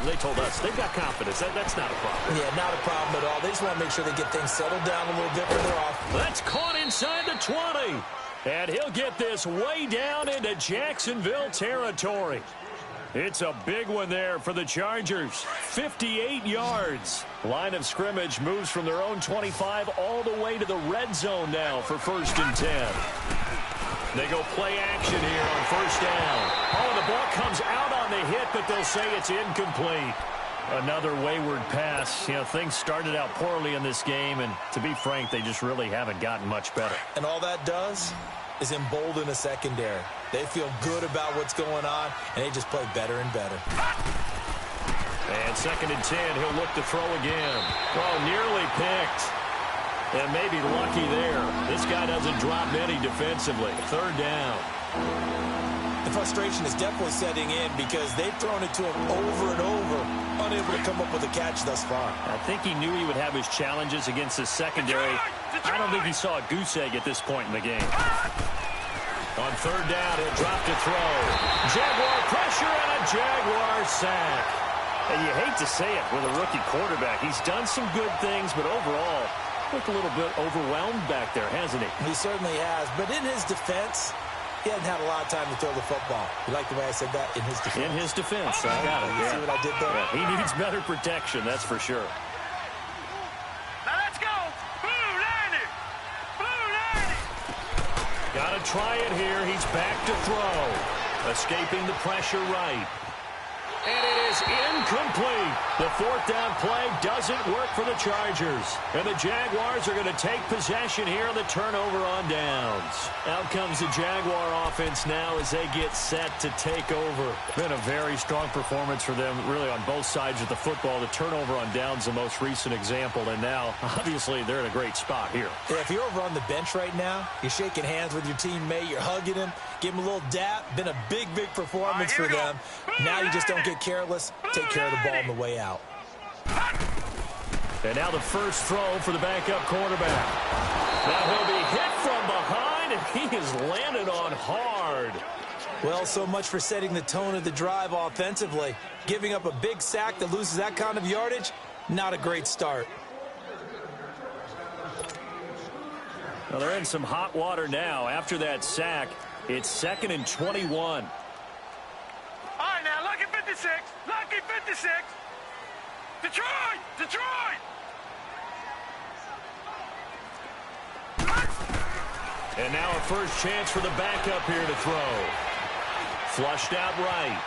They told us they've got confidence. That's not a problem. Yeah, not a problem at all. They just want to make sure they get things settled down a little bit when they're off. That's caught inside the 20. And he'll get this way down into Jacksonville territory. It's a big one there for the Chargers. 58 yards. Line of scrimmage moves from their own 25 all the way to the red zone now for 1st and 10. They go play action here on first down. Oh, the ball comes out on the hit, but they'll say it's incomplete. Another wayward pass. You know, things started out poorly in this game, and to be frank, they just really haven't gotten much better. And all that does is embolden a secondary. They feel good about what's going on, and they just play better and better. And 2nd and 10, he'll look to throw again. Oh, nearly picked. And maybe lucky there. This guy doesn't drop many defensively. 3rd down. The frustration is definitely setting in because they've thrown it to him over and over, unable to come up with a catch thus far. I think he knew he would have his challenges against his secondary. I don't think he saw a goose egg at this point in the game. On 3rd down, he'll drop to throw. Jaguar pressure and a Jaguar sack. And you hate to say it with a rookie quarterback. He's done some good things, but overall, looked a little bit overwhelmed back there, hasn't he? He certainly has. But in his defense, he hasn't had a lot of time to throw the football. You like the way I said that? In his defense. In his defense. I got it. You see what I did there? Yeah, he needs better protection, that's for sure. Now let's go. Blue 90. Blue 90. Got to try it here. He's back to throw. Escaping the pressure right. And it is incomplete. The 4th down play doesn't work for the Chargers. And the Jaguars are going to take possession here on the turnover on downs. Out comes the Jaguar offense now as they get set to take over. Been a very strong performance for them, really, on both sides of the football. The turnover on downs, the most recent example. And now, obviously, they're in a great spot here. Yeah, if you're over on the bench right now, you're shaking hands with your teammate, you're hugging him, give him a little dap. Been a big, big performance for them. Now you just don't get careless. Take care of the ball on the way out. And now the first throw for the backup quarterback. Now he'll be hit from behind, and he is landed on hard. Well, so much for setting the tone of the drive offensively. Giving up a big sack that loses that kind of yardage, not a great start. Well, they're in some hot water now. After that sack, it's 2nd and 21. All right, now, lucky 56. Lucky 56. Detroit! Detroit! And now a first chance for the backup here to throw. Flushed out right.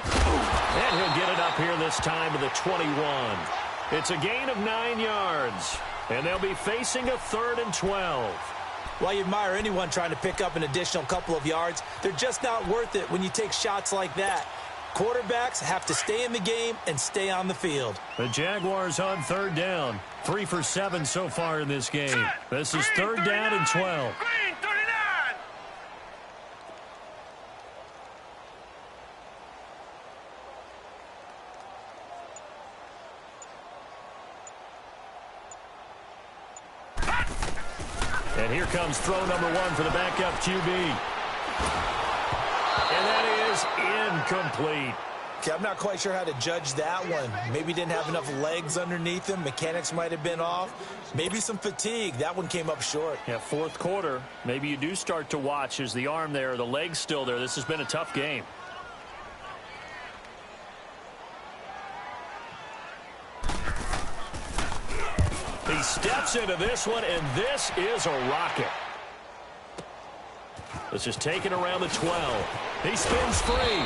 And he'll get it up here this time to the 21. It's a gain of 9 yards. And they'll be facing a 3rd and 12. While you admire anyone trying to pick up an additional couple of yards, they're just not worth it when you take shots like that. Quarterbacks have to stay in the game and stay on the field. The Jaguars on 3rd down. 3 for 7 so far in this game. This is 3rd down and 12. Green 39. And here comes throw number 1 for the backup QB. And that is incomplete. Okay, I'm not quite sure how to judge that one. Maybe didn't have enough legs underneath him. Mechanics might have been off. Maybe some fatigue. That one came up short. Yeah, fourth quarter. Maybe you do start to watch. Is the arm there, the leg's still there? This has been a tough game. He steps into this one, and this is a rocket. This is taken around the 12. He spins free.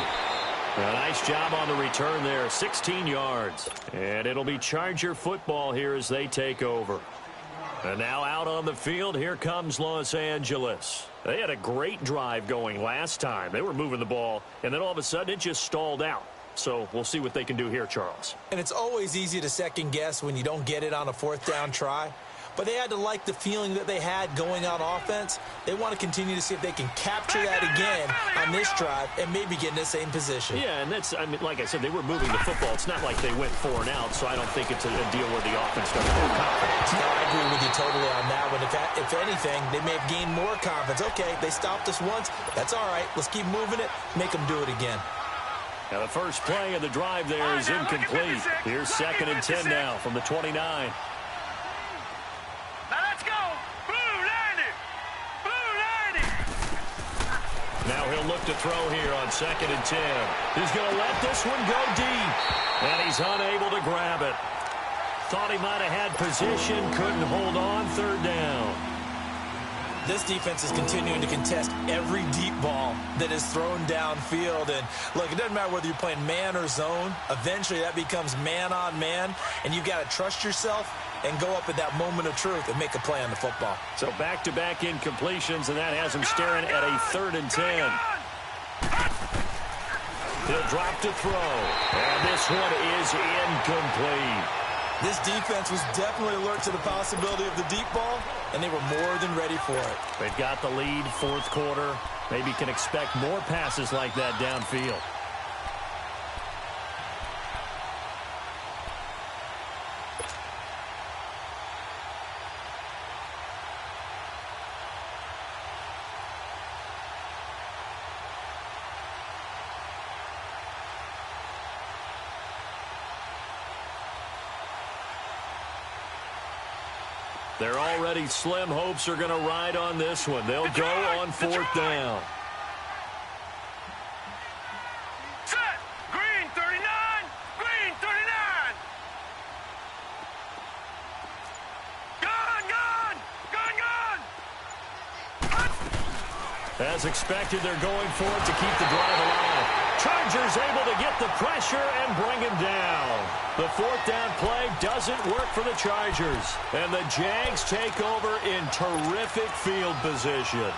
A nice job on the return there, 16 yards. And it'll be Charger football here as they take over. And now out on the field, here comes Los Angeles. They had a great drive going last time. They were moving the ball, and then all of a sudden it just stalled out. So we'll see what they can do here, Charles. And it's always easy to second guess when you don't get it on a fourth down try. But they had to like the feeling that they had going on offense. They want to continue to see if they can capture that again on this drive and maybe get in the same position. Yeah, and that's, I mean, like I said, they were moving the football. It's not like they went 4 and out, so I don't think it's a deal where the offense doesn't have confidence. No, I agree with you totally on that one. If anything, they may have gained more confidence. Okay, they stopped us once. That's all right. Let's keep moving it. Make them do it again. Now the first play of the drive there is incomplete. Here's 2nd and 10 now from the 29. Now he'll look to throw here on 2nd and 10. He's going to let this one go deep. And he's unable to grab it. Thought he might have had position, couldn't hold on, 3rd down. This defense is continuing to contest every deep ball that is thrown downfield. And, look, it doesn't matter whether you're playing man or zone. Eventually that becomes man-on-man, and you've got to trust yourself and go up at that moment of truth and make a play on the football. So back-to-back incompletions, and that has him staring at a 3rd and 10. He'll drop to throw, and this one is incomplete. This defense was definitely alert to the possibility of the deep ball, and they were more than ready for it. They've got the lead, 4th quarter. Maybe can expect more passes like that downfield. They're already slim hopes are going to ride on this one. They'll go on 4th down. Set. Green 39. Green 39. Gun. As expected, they're going for it to keep the drive alive. Chargers able to get the pressure and bring him down. The 4th down play doesn't work for the Chargers. And the Jags take over in terrific field position.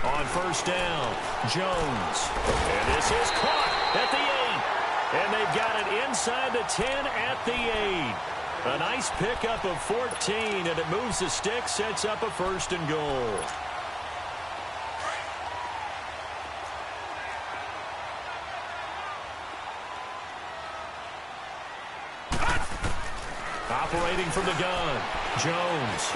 On 1st down, Jones. And this is caught at the 8. And they've got it inside the 10 at the 8. A nice pickup of 14, and it moves the stick, sets up a 1st and goal. Operating from the gun, Jones.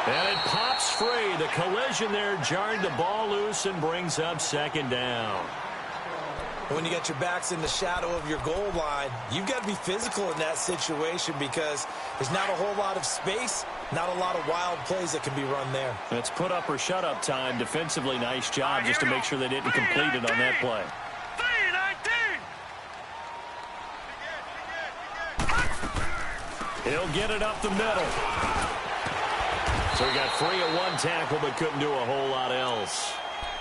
And it pops free. The collision there jarred the ball loose and brings up 2nd down. When you get your backs in the shadow of your goal line, you've got to be physical in that situation because there's not a whole lot of space, not a lot of wild plays that can be run there. It's put up or shut up time. Defensively, nice job just to make sure they didn't complete it on that play. 3-19. He'll get it up the middle. So he got free of 1 tackle but couldn't do a whole lot else.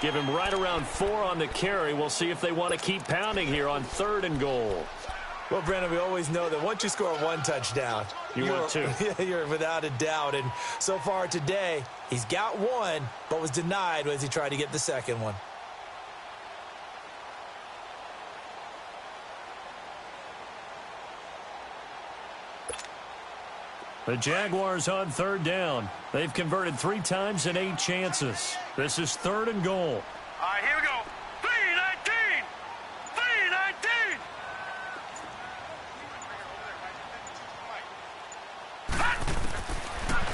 Give him right around 4 on the carry. We'll see if they want to keep pounding here on 3rd and goal. Well, Brandon, we always know that once you score 1 touchdown, you're without a doubt. And so far today, he's got 1, but was denied as he tried to get the 2nd one. The Jaguars on third down. They've converted 3 times in 8 chances. This is 3rd and goal. All right, here we go. 3-19. 3-19.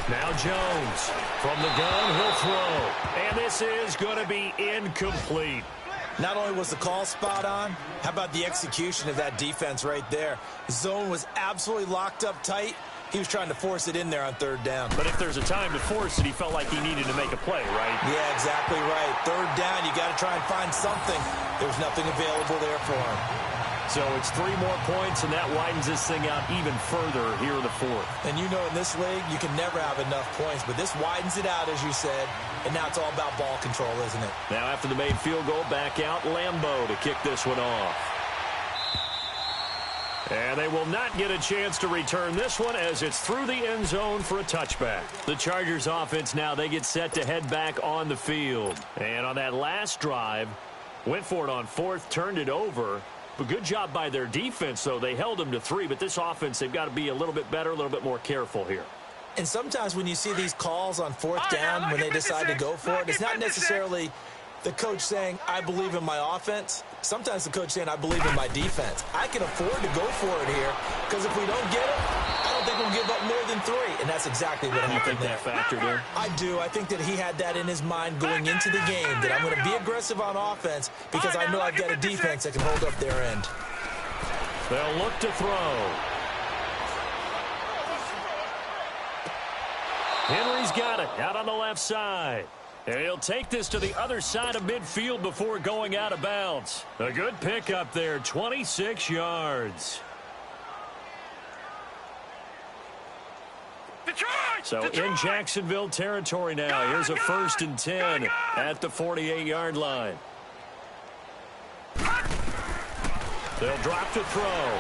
Now Jones. From the gun, he'll throw. And this is going to be incomplete. Not only was the call spot on, how about the execution of that defense right there? The zone was absolutely locked up tight. He was trying to force it in there on 3rd down. But if there's a time to force it, he felt like he needed to make a play, right? Yeah, exactly right. 3rd down, you got to try and find something. There's nothing available there for him. So it's 3 more points, and that widens this thing out even further here in the 4th. And you know in this league, you can never have enough points, but this widens it out, as you said, and now it's all about ball control, isn't it? Now after the made field goal, back out Lambeau to kick this one off. And they will not get a chance to return this one as it's through the end zone for a touchback. The Chargers offense now, they get set to head back on the field. And on that last drive, went for it on 4th, turned it over. But good job by their defense, though. They held them to 3, but this offense, they've got to be a little bit better, a little bit more careful here. And sometimes when you see these calls on 4th down, when they decide to go for it, it's not necessarily the coach saying, I believe in my offense. Sometimes the coach saying, I believe in my defense. I can afford to go for it here because if we don't get it, I don't think we'll give up more than 3. And that's exactly what happened there. You think that factored in? I do. I think that he had that in his mind going into the game, that I'm going to be aggressive on offense because I know I've got a defense that can hold up their end. They'll look to throw. Henry's got it out on the left side. And he'll take this to the other side of midfield before going out of bounds. A good pickup there, 26 yards. Detroit! So Detroit! in Jacksonville territory now. Here's a 1st and 10 at the 48-yard line. They'll drop to throw.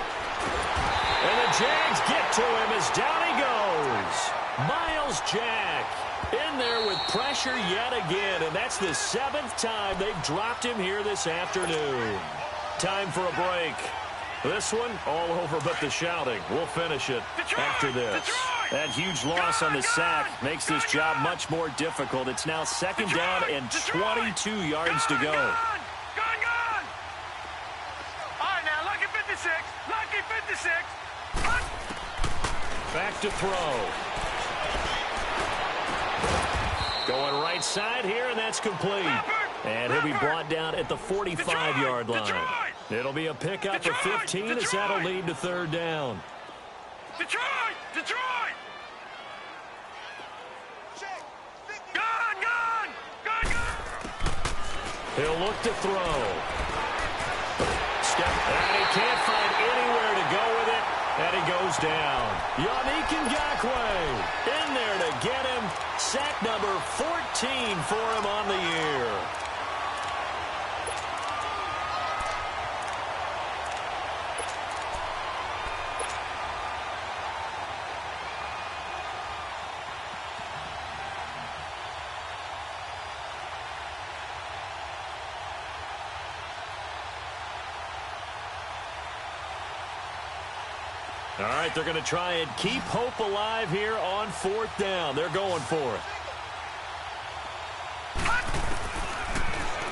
And the Jags get to him as down he goes. Miles Jack in there with pressure yet again, and that's the 7th time they've dropped him here this afternoon. Time for a break. This one all over but the shouting. We'll finish it after this. That huge loss on the sack makes this job much more difficult. It's now 2nd down and 22 yards to go. Gone! All right, now, lucky 56. Lucky 56. Back to throw. Going right side here, and that's complete. And he'll be brought down at the 45-yard line. It'll be a pickup of 15 as that'll lead to 3rd down. Detroit! Gone! He'll look to throw. And he can't find anywhere to go with it, and he goes down. Yannick Ngakoue in there to get him. Sack number 14 for him on the year. All right, they're going to try and keep hope alive here on 4th down. They're going for it.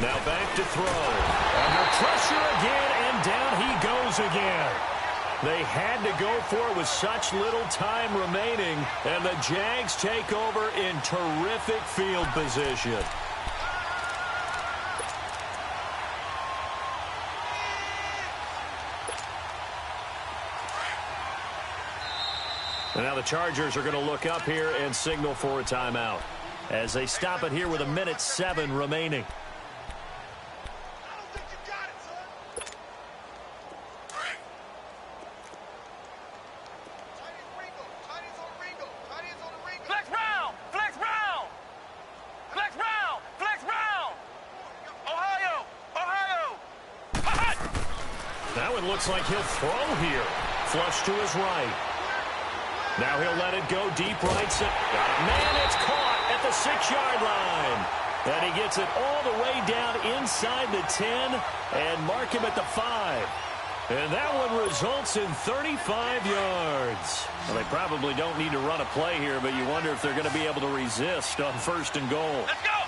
Now back to throw. Under pressure again, and down he goes again. They had to go for it with such little time remaining, and the Jags take over in terrific field position. And now the Chargers are going to look up here and signal for a timeout as they stop it here with 1:07 remaining. That one looks like he'll throw here. Flush to his right. Now he'll let it go deep right side. Man, it's caught at the 6-yard line. And he gets it all the way down inside the 10 and mark him at the 5. And that one results in 35 yards. Well, they probably don't need to run a play here, but you wonder if they're going to be able to resist on 1st and goal. Let's go!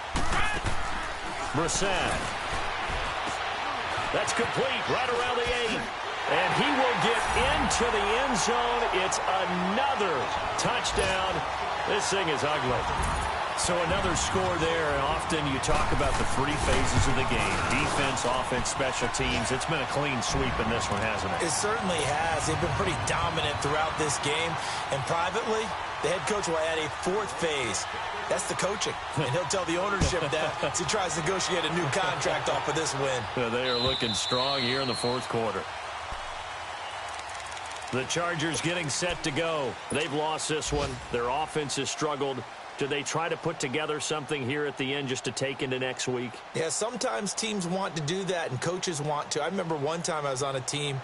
Brissett. That's complete right around the 8. And he will get into the end zone. It's another touchdown. This thing is ugly. So another score there, and often you talk about the 3 phases of the game. Defense, offense, special teams. It's been a clean sweep in this one, hasn't it? It certainly has. They've been pretty dominant throughout this game. And privately, the head coach will add a 4th phase. That's the coaching. And he'll tell the ownership that as he tries to negotiate a new contract off of this win. Yeah, they are looking strong here in the 4th quarter. The Chargers getting set to go. They've lost this one. Their offense has struggled. Do they try to put together something here at the end just to take into next week? Yeah, sometimes teams want to do that and coaches want to. I remember one time I was on a team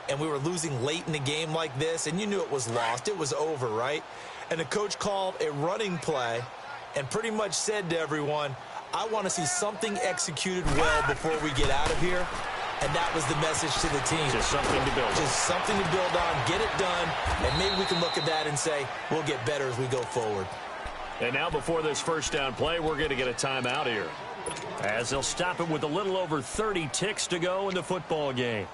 and we were losing late in a game like this, and you knew it was lost. It was over, right? And the coach called a running play and pretty much said to everyone, I want to see something executed well before we get out of here. And that was the message to the team. Just something to build on. Just something to build on, get it done, and maybe we can look at that and say, we'll get better as we go forward. And now before this first down play, we're going to get a timeout here, as they'll stop it with a little over 30 ticks to go in the football game.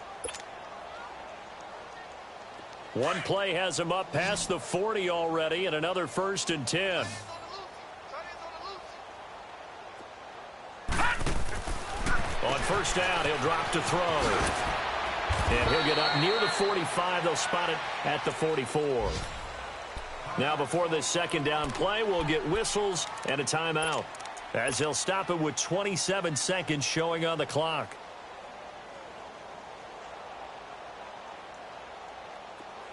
One play has him up past the 40 already, and another 1st and 10. On 1st down, he'll drop to throw. And he'll get up near the 45. They'll spot it at the 44. Now before this 2nd down play, we'll get whistles and a timeout, as they'll stop it with 27 seconds showing on the clock.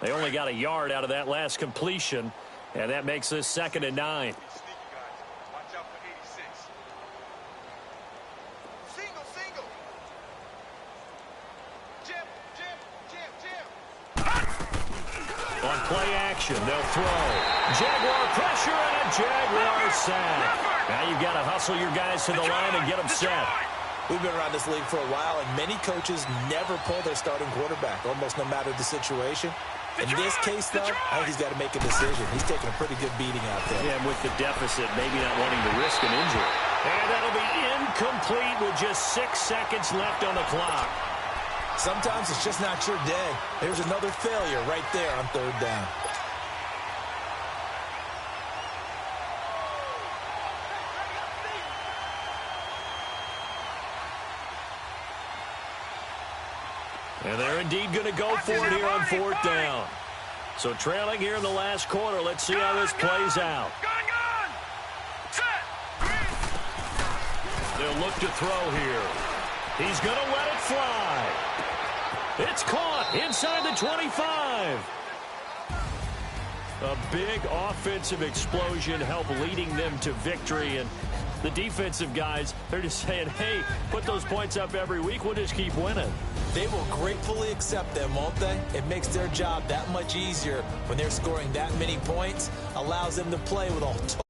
They only got a yard out of that last completion, and that makes this 2nd and 9. On play action, they'll throw. Jaguar pressure and a Jaguar sack. Now you've got to hustle your guys to the line and get them set. We've been around this league for a while, and many coaches never pull their starting quarterback, almost no matter the situation. In this case, though, I think he's got to make a decision. He's taking a pretty good beating out there. Yeah, and with the deficit, maybe not wanting to risk an injury. And that'll be incomplete with just 6 seconds left on the clock. Sometimes it's just not your day. There's another failure right there on 3rd down. And they're indeed going to go for it here on 4th down. So trailing here in the last quarter. Let's see how this plays out. They'll look to throw here. He's going to let it fly. It's caught inside the 25. A big offensive explosion helped leading them to victory. And the defensive guys, they're just saying, hey, put those points up every week. We'll just keep winning. They will gratefully accept them, won't they? It makes their job that much easier when they're scoring that many points. Allows them to play with a